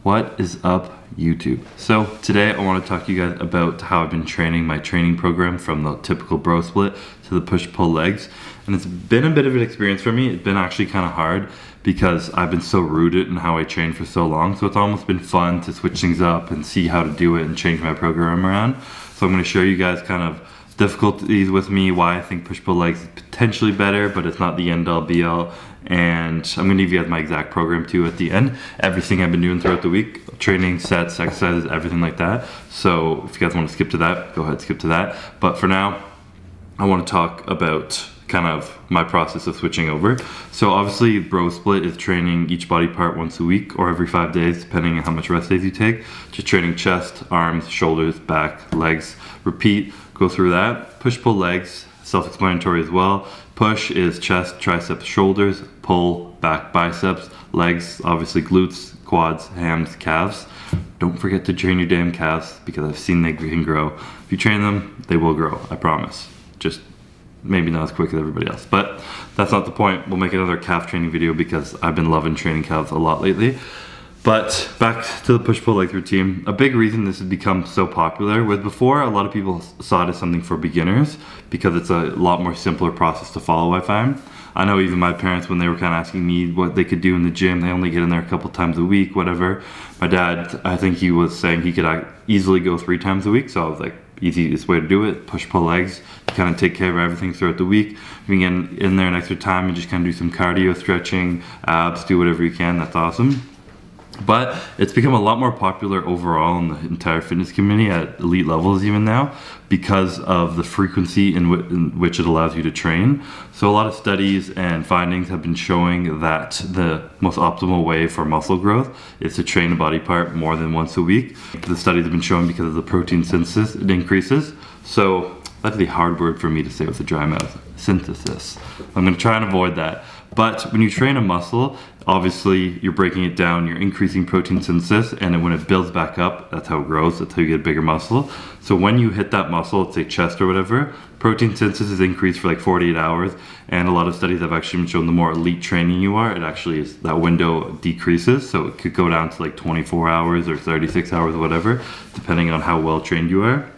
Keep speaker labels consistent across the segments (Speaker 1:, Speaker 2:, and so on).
Speaker 1: What is up, YouTube? So today I want to talk to you guys about how I've been training my training program from the typical bro split to the push-pull legs. And it's been a bit of an experience for me. It's been actually kind of hard because I've been so rooted in how I train for so long. So it's almost been fun to switch things up and see how to do it and change my program around. So I'm going to show you guys kind of difficulties with me, why I think push-pull legs is potentially better, but it's not the end-all be-all. And I'm going to give you guys my exact program too at the end. Everything I've been doing throughout the week, training, sets, exercises, everything like that. So if you guys want to skip to that, go ahead, skip to that. But for now, I want to talk about kind of my process of switching over. So obviously bro split is training each body part once a week or every 5 days, depending on how much rest days you take. Just training chest, arms, shoulders, back, legs, repeat, go through that. Push-pull legs, self-explanatory as well. Push is chest, triceps, shoulders. Pull, back, biceps. Legs, obviously glutes, quads, hams, calves. Don't forget to train your damn calves because I've seen they can grow. If you train them, they will grow, I promise. Just maybe not as quick as everybody else, but that's not the point. We'll make another calf training video because I've been loving training calves a lot lately. But back to the push-pull legs routine. A big reason this has become so popular was before a lot of people saw it as something for beginners because it's a lot more simpler process to follow, I find. I know even my parents, when they were kind of asking me what they could do in the gym, they only get in there a couple times a week, whatever. My dad, I think he was saying he could easily go 3 times a week, so I was like, easiest way to do it, push-pull legs. Kind of take care of everything throughout the week. If you can get in there an extra time and just kind of do some cardio, stretching, abs, do whatever you can, that's awesome. But it's become a lot more popular overall in the entire fitness community at elite levels even now because of the frequency in which it allows you to train. So a lot of studies and findings have been showing that the most optimal way for muscle growth is to train a body part more than once a week. The studies have been showing because of the protein synthesis, it increases. So that's the hard word for me to say with a dry mouth. Synthesis. I'm going to try and avoid that. But when you train a muscle, obviously you're breaking it down, you're increasing protein synthesis, and then when it builds back up, that's how it grows, that's how you get bigger muscle. So when you hit that muscle, let's say chest or whatever, protein synthesis is increased for like 48 hours, and a lot of studies have actually been shown the more elite training you are, it actually is, that window decreases, so it could go down to like 24 hours or 36 hours or whatever, depending on how well trained you are.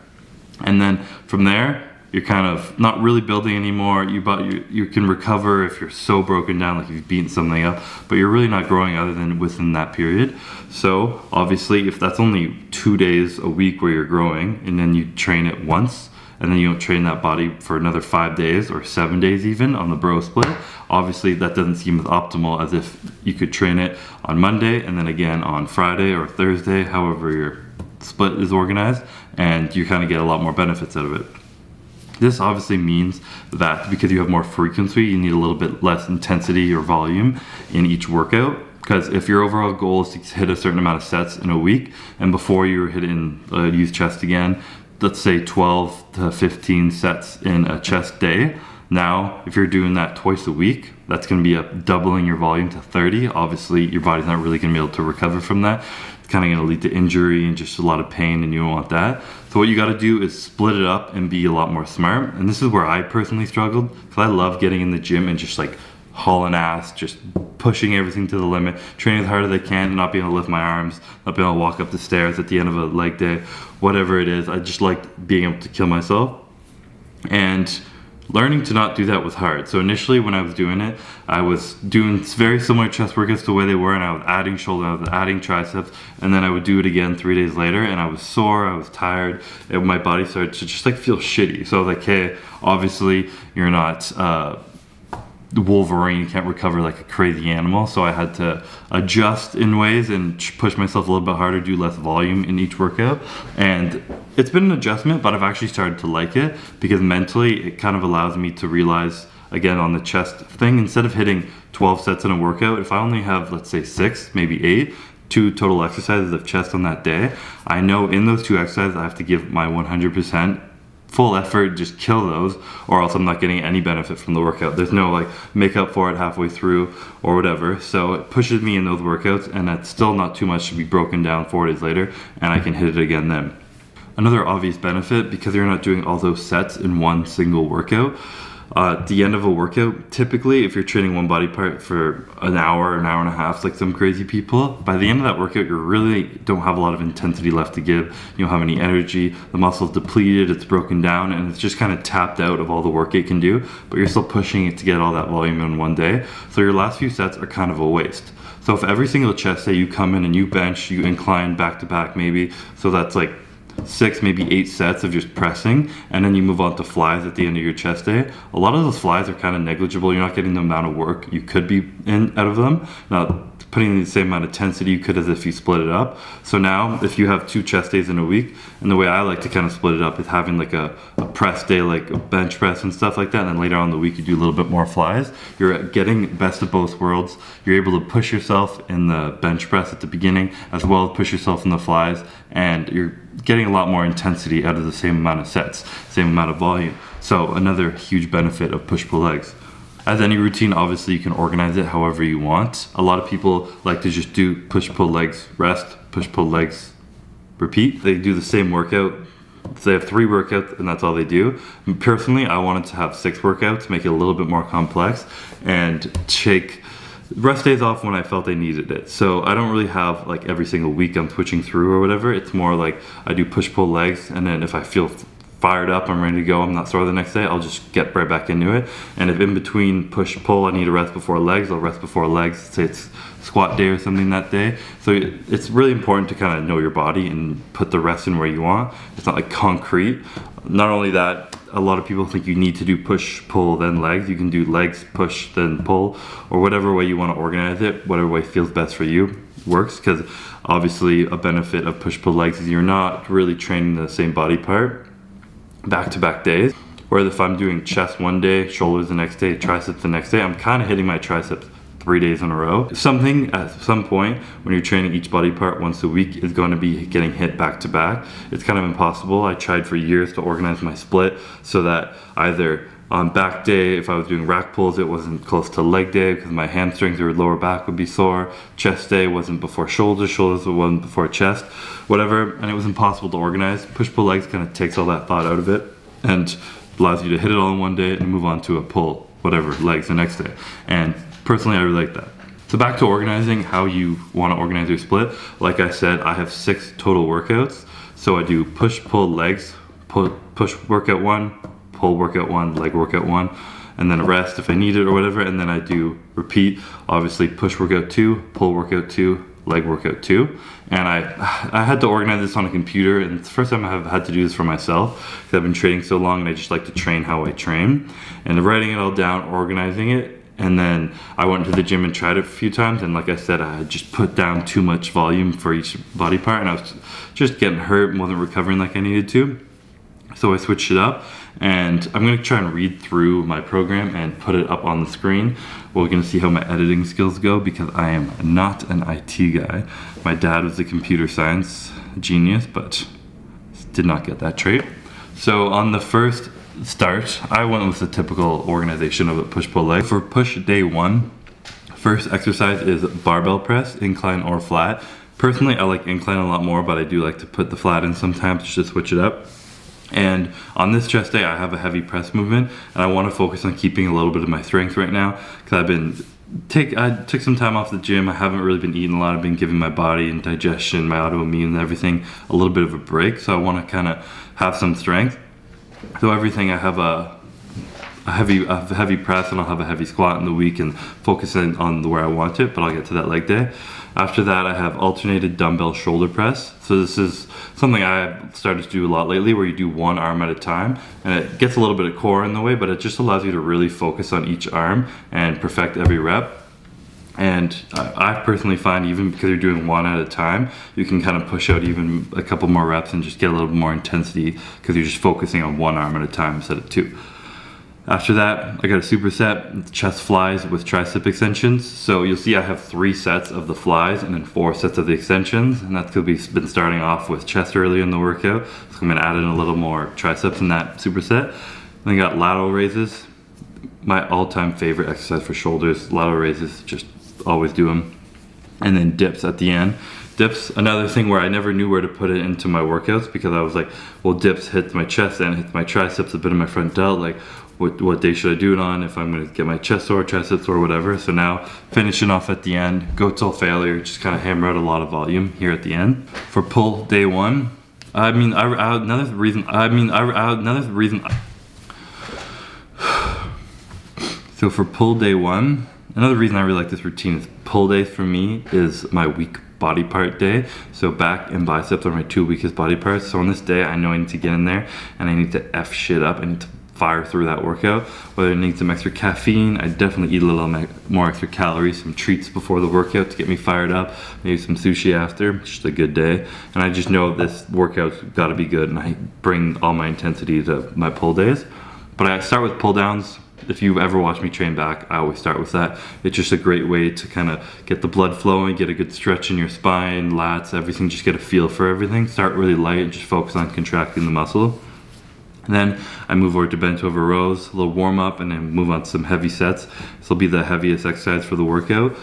Speaker 1: And then from there, you're kind of not really building anymore. You can recover if you're so broken down, like if you've beaten something up, but you're really not growing other than within that period. So obviously, if that's only 2 days a week where you're growing, and then you train it once, and then you don't train that body for another 5 days or 7 days even on the bro split, obviously that doesn't seem as optimal as if you could train it on Monday and then again on Friday or Thursday, however your split is organized, and you kind of get a lot more benefits out of it. This obviously means that because you have more frequency, you need a little bit less intensity or volume in each workout. Because if your overall goal is to hit a certain amount of sets in a week, and before you were hitting, use chest again, let's say 12 to 15 sets in a chest day. Now, if you're doing that twice a week, that's going to be doubling your volume to 30. Obviously, your body's not really going to be able to recover from that. It's kind of going to lead to injury and just a lot of pain, and you don't want that. So what you got to do is split it up and be a lot more smart. And this is where I personally struggled, because I love getting in the gym and just like hauling ass, just pushing everything to the limit, training as hard as I can, and not being able to lift my arms, not being able to walk up the stairs at the end of a leg day, whatever it is. I just liked being able to kill myself. And learning to not do that was hard. So initially when I was doing it, I was doing very similar chest workouts to the way they were, and I was adding shoulder, I was adding triceps, and then I would do it again 3 days later, and I was sore, I was tired, and my body started to just like feel shitty. So I was like, hey, obviously you're not the Wolverine, you can't recover like a crazy animal. So I had to adjust in ways and push myself a little bit harder, do less volume in each workout. And it's been an adjustment, but I've actually started to like it because mentally it kind of allows me to realize, again, on the chest thing, instead of hitting 12 sets in a workout, if I only have, let's say 6, maybe 8, 2 total exercises of chest on that day, I know in those 2 exercises I have to give my 100%, full effort, just kill those, or else I'm not getting any benefit from the workout. There's no like make up for it halfway through or whatever. So it pushes me in those workouts, and that's still not too much to be broken down 4 days later, and I can hit it again then. another obvious benefit, because you're not doing all those sets in one single workout. At the end of a workout, typically if you're training one body part for an hour and a half, like some crazy people, by the end of that workout, you really don't have a lot of intensity left to give. You don't have any energy, the muscle's depleted, it's broken down, and it's just kind of tapped out of all the work it can do, but you're still pushing it to get all that volume in one day. So your last few sets are kind of a waste. So if every single chest day you come in and you bench, you incline back to back maybe, so that's like 6, maybe 8 sets of just pressing, and then you move on to flies at the end of your chest day. A lot of those flies are kind of negligible. You're not getting the amount of work you could be in out of them. Now, putting in the same amount of intensity you could as if you split it up. So now, if you have 2 chest days in a week, and the way I like to kind of split it up is having like a press day, like a bench press and stuff like that, and then later on in the week you do a little bit more flies. You're getting best of both worlds. You're able to push yourself in the bench press at the beginning, as well as push yourself in the flies, and you're getting a lot more intensity out of the same amount of sets, same amount of volume. So another huge benefit of push-pull legs. As any routine, obviously you can organize it however you want. A lot of people like to just do push-pull legs, rest, push-pull legs, repeat. They do the same workout. They have 3 workouts and that's all they do. Personally, I wanted to have 6 workouts, make it a little bit more complex, and take rest days off when I felt I needed it. So I don't really have like every single week I'm switching through or whatever. It's more like I do push-pull legs, and then if I feel fired up, I'm ready to go, I'm not sore the next day, I'll just get right back into it. And if in between push-pull I need to rest before legs, I'll rest before legs. Say it's squat day or something that day. So it's really important to kind of know your body and put the rest in where you want. It's not like concrete. Not only that, a lot of people think you need to do push, pull, then legs. You can do legs, push, then pull, or whatever way you want to organize it, whatever way feels best for you works, because obviously a benefit of push-pull legs is you're not really training the same body part back-to-back days. Whereas if I'm doing chest one day, shoulders the next day, triceps the next day, I'm kind of hitting my triceps 3 days in a row. Something at some point when you're training each body part once a week is going to be getting hit back to back. It's kind of impossible. I tried for years to organize my split so that either on back day, if I was doing rack pulls, it wasn't close to leg day because my hamstrings or lower back would be sore. Chest day wasn't before shoulders, shoulders wasn't before chest, whatever, and it was impossible to organize. Push-pull legs kind of takes all that thought out of it and allows you to hit it all in one day and move on to a pull, whatever, legs the next day. And personally, I really like that. So back to organizing, how you want to organize your split. Like I said, I have 6 total workouts. So I do push, pull, legs, push workout 1, pull workout 1, leg workout 1, and then rest if I need it or whatever. And then I do repeat, obviously push workout 2, pull workout 2, leg workout 2. And I had to organize this on a computer, and it's the first time I've had to do this for myself because I've been training so long and I just like to train how I train. And writing it all down, organizing it, and then I went to the gym and tried it a few times, and like I said, I had just put down too much volume for each body part, and I was just getting hurt and wasn't recovering like I needed to. So I switched it up, and I'm gonna try and read through my program and put it up on the screen. We're gonna see how my editing skills go because I am not an IT guy. My dad was a computer science genius, but did not get that trait. So on the first start, I went with the typical organization of a push-pull leg. For push day 1, first exercise is barbell press, incline or flat. Personally, I like incline a lot more, but I do like to put the flat in sometimes just to switch it up. And on this chest day, I have a heavy press movement, and I want to focus on keeping a little bit of my strength right now because I took some time off the gym. I haven't really been eating a lot. I've been giving my body and digestion, my autoimmune and everything a little bit of a break. So I want to kind of have some strength. So everything, I have a heavy press and I'll have a heavy squat in the week and focus on where I want it, but I'll get to that leg day. After that, I have alternated dumbbell shoulder press. So this is something I've started to do a lot lately, where you do one arm at a time, and it gets a little bit of core in the way, but it just allows you to really focus on each arm and perfect every rep. And I personally find, even because you're doing one at a time, you can kind of push out even a couple more reps and just get a little more intensity because you're just focusing on one arm at a time instead of 2. After that, I got a superset, chest flies with tricep extensions. So you'll see I have 3 sets of the flies and then 4 sets of the extensions. And that's because we've been starting off with chest earlier in the workout. So I'm gonna add in a little more triceps in that superset. Then I got lateral raises. My all-time favorite exercise for shoulders, lateral raises, just always do them. and then dips at the end. Dips, another thing where I never knew where to put it into my workouts, because I was like, well, dips hits my chest and hits my triceps, a bit of my front delt, like what day should I do it on if I'm going to get my chest sore, triceps or whatever. So now finishing off at the end, go till failure, just kind of hammer out a lot of volume here at the end. For pull day one, another reason. So for pull day one, another reason I really like this routine is pull day for me is my weak body part day. So back and biceps are my two weakest body parts. So on this day, I know I need to get in there and I need to F shit up. I need to fire through that workout. Whether I need some extra caffeine, I definitely eat a little more extra calories, some treats before the workout to get me fired up, maybe some sushi after, just a good day. And I just know this workout's gotta be good, and I bring all my intensity to my pull days. But I start with pull downs. If you've ever watched me train back, I always start with that. It's just a great way to kind of get the blood flowing, get a good stretch in your spine, lats, everything, just get a feel for everything. Start really light and just focus on contracting the muscle. And then I move over to bent over rows, a little warm up, and then move on to some heavy sets. This will be the heaviest exercise for the workout.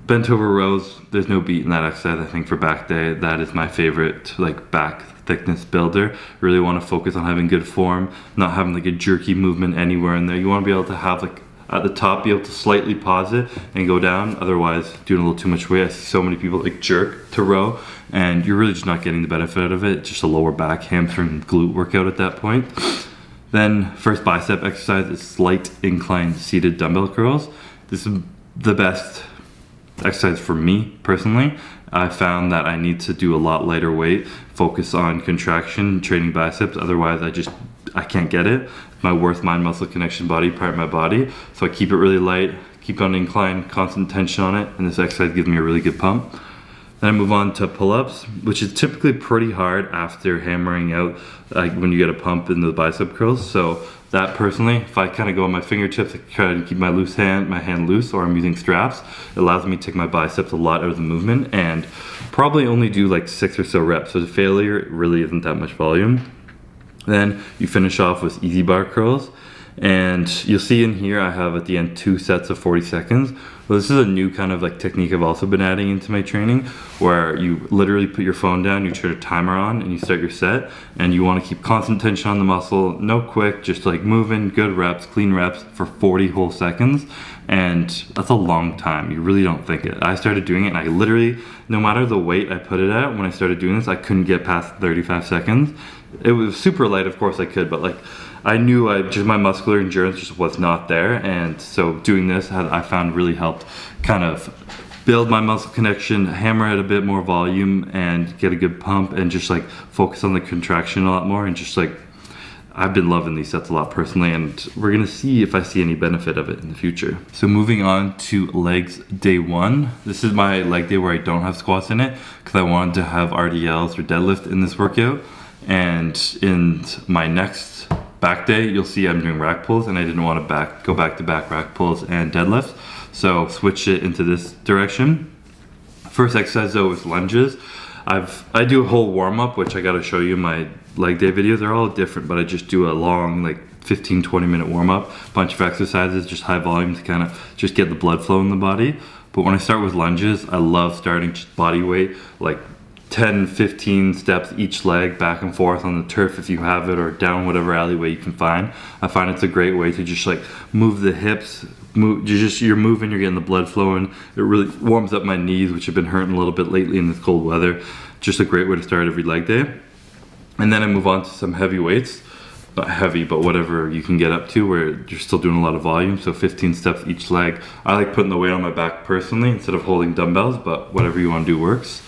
Speaker 1: Bent over rows, there's no beat in that exercise. I think for back day, that is my favorite, like back thickness builder. Really want to focus on having good form, not having like a jerky movement anywhere in there. You want to be able to have like at the top, be able to slightly pause it and go down. Otherwise, doing a little too much weight. I see so many people like jerk to row, and you're really just not getting the benefit out of it. It's just a lower back, hamstring, glute workout at that point. Then first bicep exercise is slight incline seated dumbbell curls. This is the best exercise for me personally. I found that I need to do a lot lighter weight, focus on contraction, training biceps. Otherwise, I can't get it. My worst mind muscle connection body part of my body. So I keep it really light, keep on incline, constant tension on it, and this exercise gives me a really good pump. Then I move on to pull-ups, which is typically pretty hard after hammering out when you get a pump in the bicep curls. So that personally, if I kind of go on my fingertips, I try to keep my hand loose, or I'm using straps, it allows me to take my biceps a lot out of the movement and probably only do like 6 or so reps. So the failure, it really isn't that much volume. Then you finish off with easy bar curls. And you'll see in here I have at the end 2 sets of 40 seconds. Well, this is a new kind of like technique I've also been adding into my training, where you literally put your phone down, you turn a timer on, and you start your set, and you want to keep constant tension on the muscle, no quick, just like moving, good reps, clean reps for 40 whole seconds. And that's a long time. You really don't think it. I started doing it and I literally, no matter the weight I put it at, when I started doing this, I couldn't get past 35 seconds. It was super light, of course I could, but like I knew my muscular endurance just was not there. And so doing this, I found really helped kind of build my muscle connection, hammer at a bit more volume, and get a good pump, and just like focus on the contraction a lot more. And just like, I've been loving these sets a lot personally, and we're gonna see if I see any benefit of it in the future. So moving on to legs day one. This is my leg day where I don't have squats in it, because I wanted to have RDLs or deadlift in this workout. And in my next back day, you'll see I'm doing rack pulls, and I didn't want to go back to back rack pulls and deadlifts, so switch it into this direction. First exercise though is lunges. I do a whole warm up, which I got to show you in my leg day videos. They're all different, but I just do a long, like 15-20 minute warm up, bunch of exercises, just high volume to kind of just get the blood flow in the body. But when I start with lunges, I love starting just body weight, like 10-15 steps each leg, back and forth on the turf if you have it, or down whatever alleyway you can find. I find it's a great way to just like move the hips, you're moving, you're getting the blood flowing. It really warms up my knees, which have been hurting a little bit lately in this cold weather. Just a great way to start every leg day. And then I move on to some heavy weights. Not heavy, but whatever you can get up to where you're still doing a lot of volume. So 15 steps each leg. I like putting the weight on my back personally instead of holding dumbbells, but whatever you want to do works.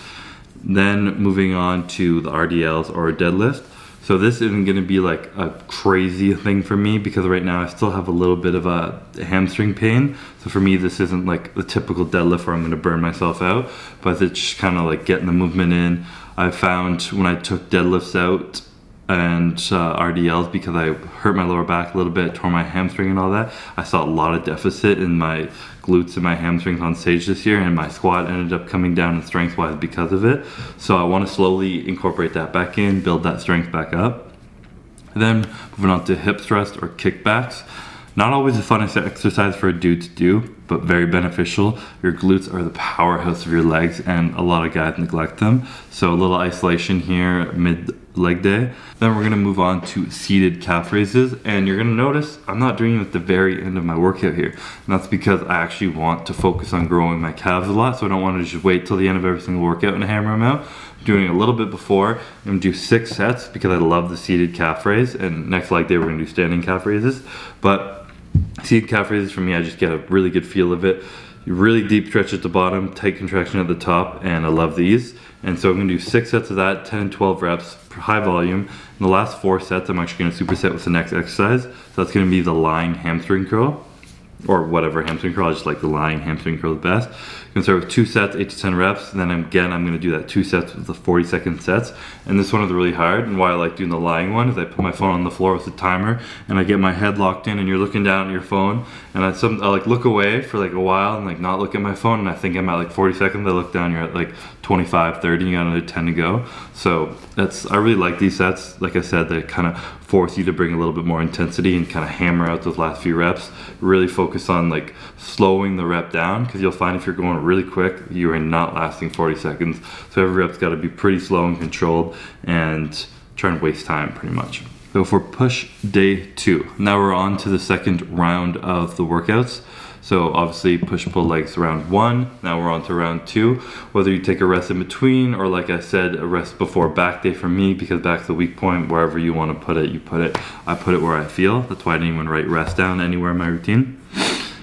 Speaker 1: Then moving on to the RDLs or a deadlift. So this isn't going to be like a crazy thing for me, because right now I still have a little bit of a hamstring pain. So for me, this isn't like the typical deadlift where I'm going to burn myself out, but it's just kind of like getting the movement in. I found when I took deadlifts out and RDLs, because I hurt my lower back a little bit, tore my hamstring and all that, I saw a lot of deficit in my glutes and my hamstrings on stage this year, and my squat ended up coming down in strength wise because of it. So I want to slowly incorporate that back in, build that strength back up. And then moving on to hip thrust or kickbacks. Not always the funnest exercise for a dude to do, but very beneficial. Your glutes are the powerhouse of your legs, and a lot of guys neglect them. So a little isolation here mid leg day. Then we're gonna move on to seated calf raises, and you're gonna notice I'm not doing it at the very end of my workout here. And that's because I actually want to focus on growing my calves a lot, so I don't want to just wait till the end of every single workout and hammer them out. I'm doing it a little bit before. I'm gonna do 6 sets because I love the seated calf raise, and next leg day we're gonna do standing calf raises. But seated calf raises for me, I just get a really good feel of it. Really deep stretch at the bottom, tight contraction at the top, and I love these. And so I'm gonna do 6 sets of that, 10 and 12 reps, high volume. In the last 4 sets, I'm actually gonna superset with the next exercise. So that's gonna be the lying hamstring curl, or whatever hamstring curl, I just like the lying hamstring curl the best. I'm gonna start with 2 sets, 8 to 10 reps, and then again, I'm gonna do that 2 sets with the 40-second sets. And this one is really hard, and why I like doing the lying one is I put my phone on the floor with the timer, and I get my head locked in, and you're looking down at your phone, and I like look away for like a while and like not look at my phone, and I think I'm at like 40 seconds, I look down, you're at like 25, 30, you got another 10 to go. So I really like these sets. Like I said, they kind of force you to bring a little bit more intensity and kind of hammer out those last few reps. Really focus on like slowing the rep down, because you'll find if you're going really quick, you are not lasting 40 seconds. So every rep's got to be pretty slow and controlled, and try and waste time pretty much. So for push day 2, now we're on to the second round of the workouts. So obviously push-pull legs round 1, now we're on to round 2. Whether you take a rest in between, or like I said, a rest before back day for me, because back's the weak point, wherever you want to put it, you put it. I put it where I feel. That's why I didn't even write rest down anywhere in my routine.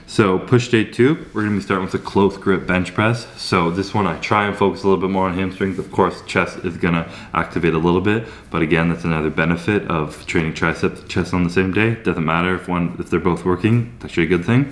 Speaker 1: So push day 2, we're gonna be starting with a close grip bench press. So this one I try and focus a little bit more on hamstrings. Of course, chest is gonna activate a little bit, but again, that's another benefit of training triceps and chest on the same day. Doesn't matter if they're both working, it's actually a good thing.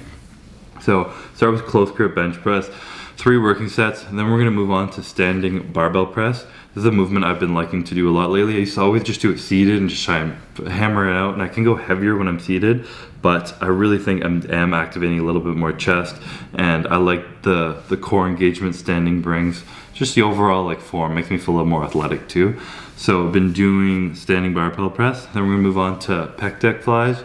Speaker 1: So start with close grip bench press, 3 working sets, and then we're gonna move on to standing barbell press. This is a movement I've been liking to do a lot lately. I used to always just do it seated and just try and hammer it out, and I can go heavier when I'm seated, but I really think I am activating a little bit more chest, and I like the core engagement standing brings. Just the overall like form makes me feel a little more athletic too. So I've been doing standing barbell press, then we're gonna move on to pec deck flies.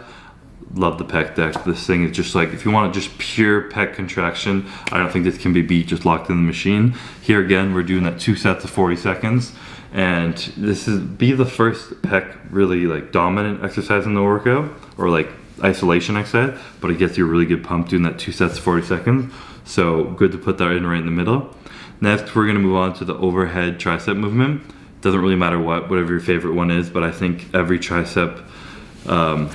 Speaker 1: Love the pec deck. This thing is just like, if you want just pure pec contraction, I don't think this can be beat just locked in the machine. Here again, we're doing that 2 sets of 40 seconds. And this is be the first pec really like dominant exercise in the workout, or like isolation exercise, but it gets you a really good pump doing that 2 sets of 40 seconds. So good to put that in right in the middle. Next, we're gonna move on to the overhead tricep movement. Doesn't really matter whatever your favorite one is, but I think every tricep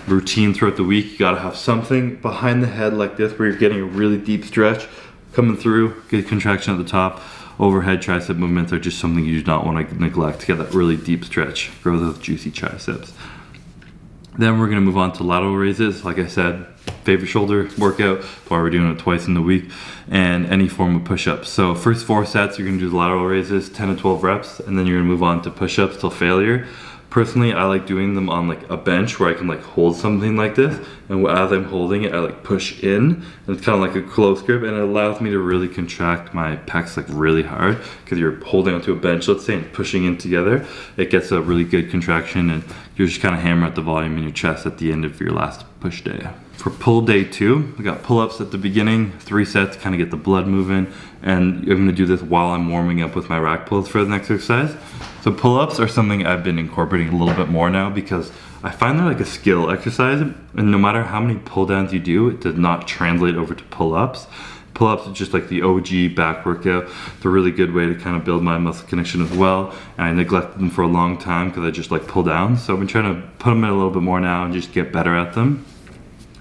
Speaker 1: routine throughout the week, you gotta have something behind the head like this where you're getting a really deep stretch coming through, good contraction at the top. Overhead tricep movements are just something you do not want to neglect to get that really deep stretch, grow those juicy triceps. Then we're gonna move on to lateral raises. Like I said, favorite shoulder workout, that's why we're doing it twice in the week, and any form of push-ups. So first 4 sets, you're gonna do the lateral raises, 10 to 12 reps, and then you're gonna move on to push-ups till failure. Personally, I like doing them on like a bench where I can like hold something like this, and as I'm holding it, I like push in, and it's kind of like a close grip, and it allows me to really contract my pecs like really hard, because you're holding onto a bench, let's say, and pushing in together. It gets a really good contraction, and you're just kind of hammer at the volume in your chest at the end of your last push day. For pull day 2, we got pull-ups at the beginning, 3 sets, kind of get the blood moving, and I'm gonna do this while I'm warming up with my rack pulls for the next exercise. So pull-ups are something I've been incorporating a little bit more now, because I find they're like a skill exercise, and no matter how many pull downs you do, it does not translate over to pull-ups. Pull-ups are just like the OG back workout. It's a really good way to kind of build my muscle connection as well, and I neglected them for a long time because I just like pull down. So I've been trying to put them in a little bit more now and just get better at them.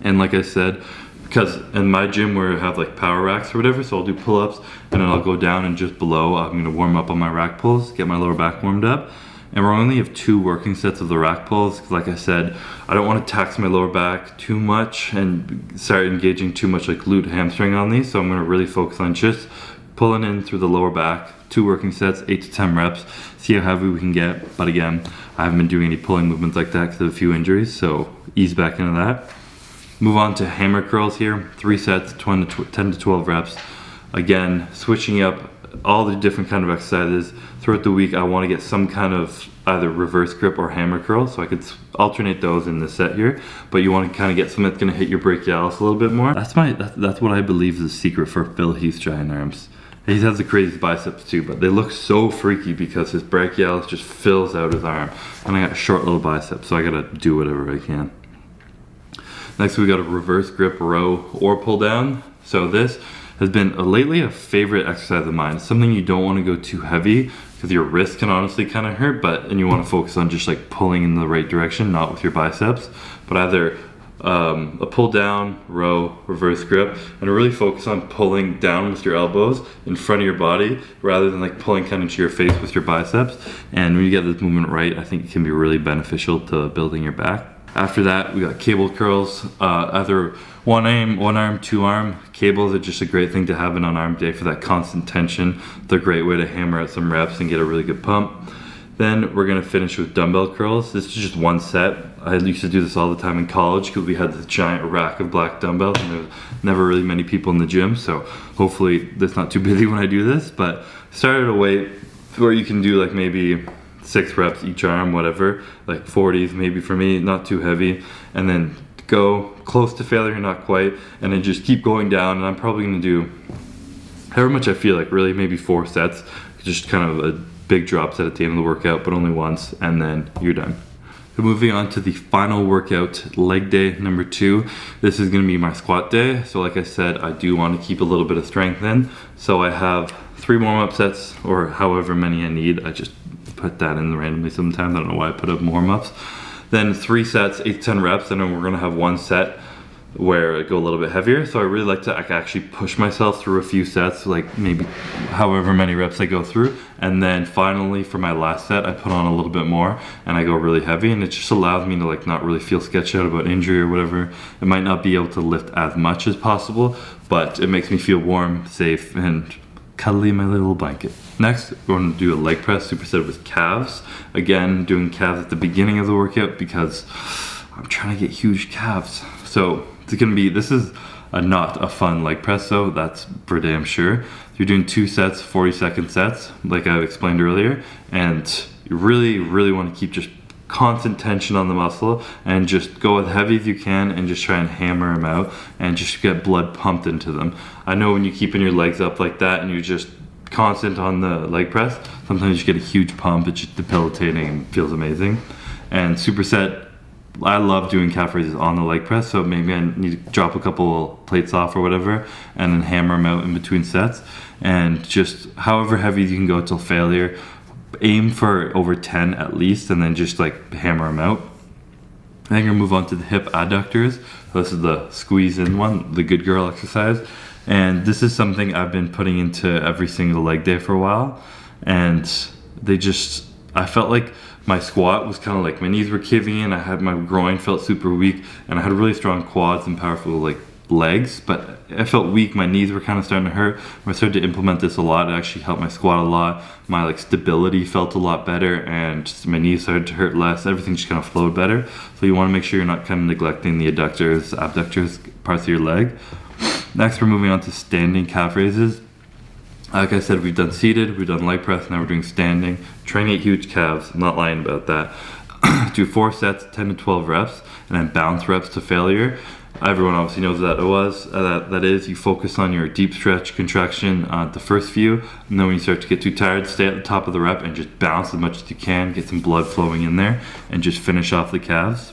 Speaker 1: And like I said, because in my gym where I have like power racks or whatever, so I'll do pull-ups and then I'll go down, and just below I'm gonna warm up on my rack pulls, get my lower back warmed up. And we only have 2 working sets of the rack pulls, because like I said, I don't want to tax my lower back too much and start engaging too much like glute hamstring on these. So I'm gonna really focus on just pulling in through the lower back, 2 working sets, 8 to 10 reps, see how heavy we can get. But again, I haven't been doing any pulling movements like that because of a few injuries, so ease back into that. Move on to hammer curls here, 3 sets, 10 to 12 reps. Again, switching up all the different kind of exercises throughout the week. I want to get some kind of either reverse grip or hammer curl, so I could alternate those in this set here. But you want to kind of get something that's going to hit your brachialis a little bit more. That's what I believe is the secret for Phil Heath's giant arms. He has the craziest biceps too, but they look so freaky because his brachialis just fills out his arm, and I got short little biceps, so I gotta do whatever I can. Next, we got a reverse grip row or pull down. So this has been lately a favorite exercise of mine. It's something you don't want to go too heavy because your wrist can honestly kind of hurt, and you want to focus on just like pulling in the right direction, not with your biceps, but either a pull down, row, reverse grip, and really focus on pulling down with your elbows in front of your body rather than like pulling kind of to your face with your biceps. And when you get this movement right, I think it can be really beneficial to building your back. After that, we got cable curls, either one arm, two arm. Cables are just a great thing to have in on arm day for that constant tension. They're a great way to hammer out some reps and get a really good pump. Then we're gonna finish with dumbbell curls. This is just one set. I used to do this all the time in college because we had this giant rack of black dumbbells and there was never really many people in the gym. So hopefully it's not too busy when I do this, but start at a weight where you can do like maybe 6 reps each arm, whatever, like 40s maybe for me, not too heavy. And then go close to failure, not quite, and then just keep going down. And I'm probably gonna do however much I feel like, really maybe 4 sets, just kind of a big drop set at the end of the workout, but only once, and then you're done. So moving on to the final workout, leg day number 2. This is gonna be my squat day. So like I said, I do want to keep a little bit of strength in. So I have 3 warm-up sets, or however many I need. I just put that in randomly sometimes. I don't know why I put up warm-ups. Then 3 sets, 8 to 10 reps, and then we're gonna have 1 set where I go a little bit heavier. So I really like to actually push myself through a few sets, like maybe however many reps I go through. And then finally for my last set, I put on a little bit more and I go really heavy, and it just allows me to like not really feel sketched out about injury or whatever. I might not be able to lift as much as possible, but it makes me feel warm, safe, and cuddly in my little blanket. Next, we're going to do a leg press superset with calves. Again, doing calves at the beginning of the workout because I'm trying to get huge calves. So this is not a fun leg press, so that's for damn sure. You're doing 2 sets, 40-second sets, like I explained earlier, and you really, really want to keep just constant tension on the muscle and just go as heavy as you can and just try and hammer them out and just get blood pumped into them. I know when you're keeping your legs up like that and you're just constant on the leg press, sometimes you get a huge pump. It's just debilitating and feels amazing. And superset, I love doing calf raises on the leg press, so maybe I need to drop a couple plates off or whatever and then hammer them out in between sets, and just however heavy you can go till failure. Aim for over 10 at least, and then just like hammer them out. Then you're gonna move on to the hip adductors. So this is the squeeze in one, the good girl exercise. And this is something I've been putting into every single leg day for a while. And I felt like my squat was kind of like my knees were caving in. I had my groin felt super weak, and I had really strong quads and powerful like legs, but I felt weak. My knees were kind of starting to hurt. When I started to implement this a lot, it actually helped my squat a lot. My like stability felt a lot better, and my knees started to hurt less. Everything just kind of flowed better. So you want to make sure you're not kind of neglecting the adductors, abductors parts of your leg. Next, we're moving on to standing calf raises. Like I said, we've done seated, we've done leg press, now we're doing standing. Trying to get huge calves, I'm not lying about that. Do 4 sets, 10 to 12 reps, and then bounce reps to failure. Everyone obviously knows what that is. You focus on your deep stretch contraction the first few, and then when you start to get too tired, stay at the top of the rep and just bounce as much as you can, get some blood flowing in there, and just finish off the calves.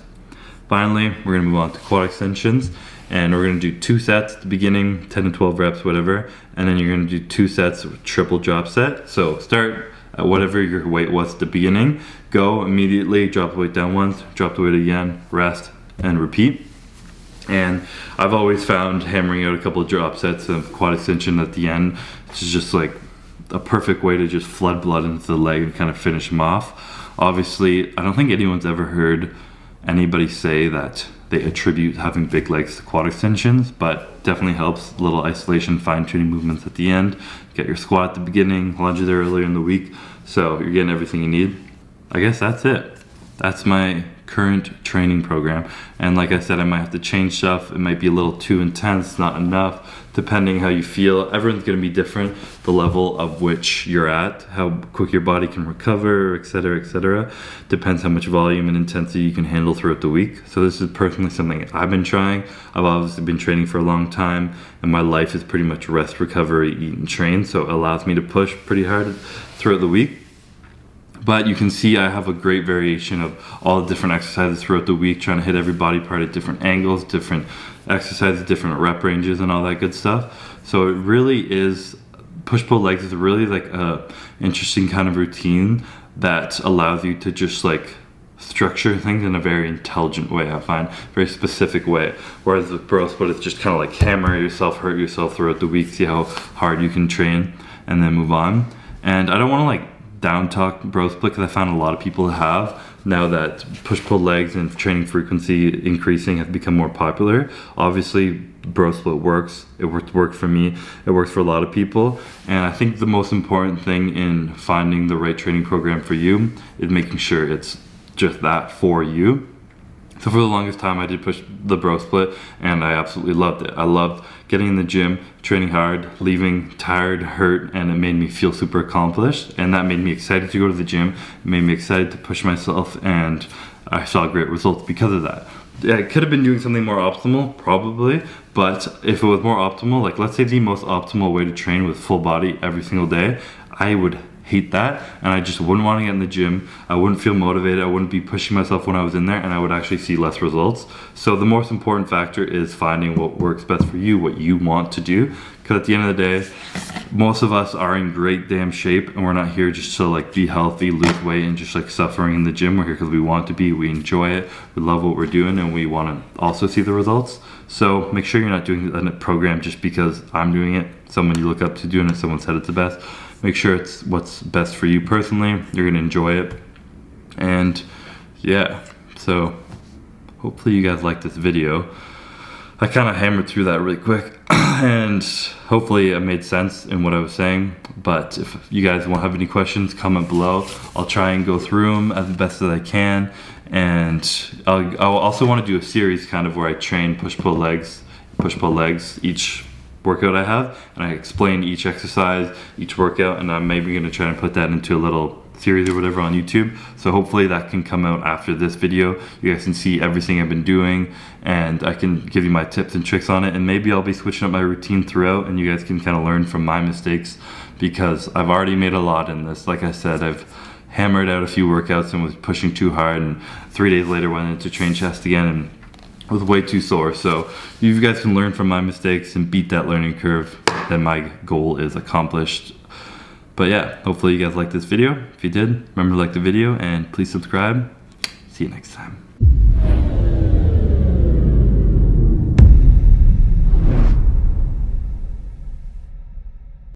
Speaker 1: Finally, we're gonna move on to quad extensions, and we're gonna do 2 sets at the beginning, 10 to 12 reps, whatever, and then you're gonna do 2 sets with triple drop set. So start at whatever your weight was at the beginning, go immediately, drop the weight down once, drop the weight again, rest, and repeat. And I've always found hammering out a couple of drop sets of quad extension at the end, which is just like a perfect way to just flood blood into the leg and kind of finish them off. Obviously, I don't think anyone's ever heard anybody say that they attribute having big legs to quad extensions, but definitely helps. A little isolation, fine-tuning movements at the end. Get your squat at the beginning, lunges earlier in the week, so you're getting everything you need. I guess that's it. That's my current training program. And like I said, I might have to change stuff. It might be a little too intense, not enough, depending how you feel. Everyone's going to be different, the level of which you're at, how quick your body can recover, etc. Depends how much volume and intensity you can handle throughout the week. So this is personally something I've been trying. I've obviously been training for a long time, and my life is pretty much rest, recovery, eat, and train. So it allows me to push pretty hard throughout the week. But you can see I have a great variation of all the different exercises throughout the week, trying to hit every body part at different angles, different exercises, different rep ranges, and all that good stuff. So it really is, push-pull legs is really like a interesting kind of routine that allows you to just like structure things in a very intelligent way, I find, very specific way. Whereas with bro split, it's just kind of like hammer yourself, hurt yourself throughout the week, see how hard you can train, and then move on. And I don't want to like down talk bro split, because I found a lot of people have, now that push-pull legs and training frequency increasing has become more popular. Obviously, bro split works. It worked for me. It works for a lot of people. And I think the most important thing in finding the right training program for you is making sure it's just that for you. So for the longest time, I did push the bro split, and I absolutely loved it. I loved getting in the gym, training hard, leaving tired, hurt, and it made me feel super accomplished. And that made me excited to go to the gym. It made me excited to push myself, and I saw great results because of that. Yeah, I could have been doing something more optimal, probably, but if it was more optimal, like let's say the most optimal way to train with full body every single day, I would hate that, and I just wouldn't want to get in the gym. I wouldn't feel motivated. I wouldn't be pushing myself when I was in there, and I would actually see less results. So the most important factor is finding what works best for you, what you want to do. Because at the end of the day, most of us are in great damn shape, and we're not here just to like be healthy, lose weight, and just like suffering in the gym. We're here because we want to be, we enjoy it, we love what we're doing, and we want to also see the results. So make sure you're not doing a program just because I'm doing it, someone you look up to doing it, someone said it's the best. Make sure it's what's best for you personally. You're gonna enjoy it. And yeah, so hopefully you guys like this video. I kind of hammered through that really quick, and hopefully it made sense in what I was saying. But if you guys won't have any questions, comment below. I'll try and go through them as best as I can. And I'll also want to do a series kind of where I train push-pull legs each workout I have, and I explain each exercise, each workout, and I'm maybe going to try and put that into a little series or whatever on YouTube. So hopefully that can come out after this video. You guys can see everything I've been doing, and I can give you my tips and tricks on it, and maybe I'll be switching up my routine throughout, and you guys can kind of learn from my mistakes, because I've already made a lot in this. Like I said, I've hammered out a few workouts and was pushing too hard, and 3 days later went into train chest again and was way too sore. So if you guys can learn from my mistakes and beat that learning curve, then my goal is accomplished. But yeah, hopefully you guys liked this video. If you did, remember to like the video and please subscribe. See you next time.